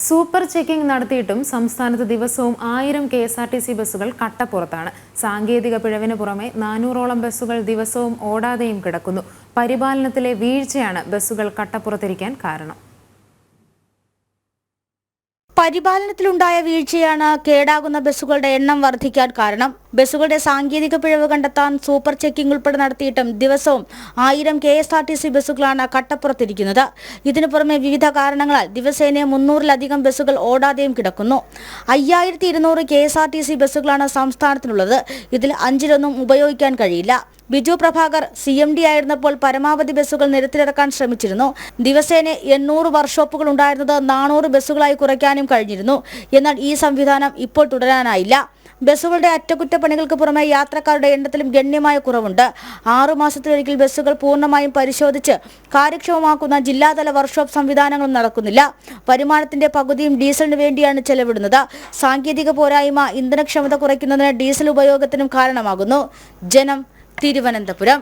Super checking നടത്തിയിട്ടും സംസ്ഥാനത്ത് ദിവസവും 1000 KSRTC ബസ്സുകൾ കട്ടപ്പുറത്താണ്. സാങ്കേതിക പിഴവിന് പുറമെ 400ഓളം ബസ്സുകൾ ദിവസവും ഓടാതെയും കിടക്കുന്നു. പരിപാലനത്തിലെ വീഴ്ചയാണ് ബസ്സുകൾ കട്ടപ്പുറത്തിരിക്കാൻ കാരണം. പരിപാലനത്തിലുണ്ടായ വീഴ്ചയാണ് കേടാകുന്ന ബസ്സുകളുടെ എണ്ണം വർദ്ധിക്കാൻ കാരണം. ബസ്സുകളുടെ സാങ്കേതിക പിഴവ് കണ്ടെത്താൻ സൂപ്പർ ചെക്കിംഗ് ഉൾപ്പെടെ നടത്തിയിട്ടും ദിവസവും 1000 KSRTC ബസ്സുകളാണ് കട്ടപ്പുറത്തിരിക്കുന്നത്. ഇതിനു പുറമെ വിവിധ കാരണങ്ങളാൽ ദിവസേന 300-ലധികം ബസ്സുകൾ ഓടാതെയും കിടക്കുന്നു. 5200 KSRTC ബസ്സുകളാണ് സംസ്ഥാനത്തിനുള്ളത്. ഇതിൽ 5-ലൊന്നും ഉപയോഗിക്കാൻ കഴിയില്ല. ബിജു പ്രഭാകർ CMD ആയിരുന്നപ്പോൾ പരമാവധി ബസ്സുകൾ നിരത്തിലിറക്കാൻ ശ്രമിച്ചിരുന്നു. ദിവസേന 800 വർക്ക്ഷോപ്പുകൾ ഉണ്ടായിരുന്നത് 400 ബസ്സുകളായി കുറയ്ക്കാനും കഴിഞ്ഞിരുന്നു. എന്നാൽ ഈ സംവിധാനം ഇപ്പോൾ തുടരാനായില്ല. ബസ്സുകളുടെ അറ്റകുറ്റപ്പണികൾക്ക് പുറമെ യാത്രക്കാരുടെ എണ്ണത്തിലും ഗണ്യമായ കുറവുണ്ട്. 6 മാസത്തിലൊരിക്കൽ ബസ്സുകൾ പൂർണ്ണമായും പരിശോധിച്ച് കാര്യക്ഷമമാക്കുന്ന ജില്ലാതല വർക്ക്ഷോപ്പ് സംവിധാനങ്ങളും നടക്കുന്നില്ല. വരുമാനത്തിന്റെ പകുതിയും ഡീസലിന് വേണ്ടിയാണ് ചെലവിടുന്നത്. സാങ്കേതിക പോരായ്മ ഇന്ധനക്ഷമത കുറയ്ക്കുന്നതിന് ഡീസൽ ഉപയോഗത്തിനും കാരണമാകുന്നു. ജനം, തിരുവനന്തപുരം.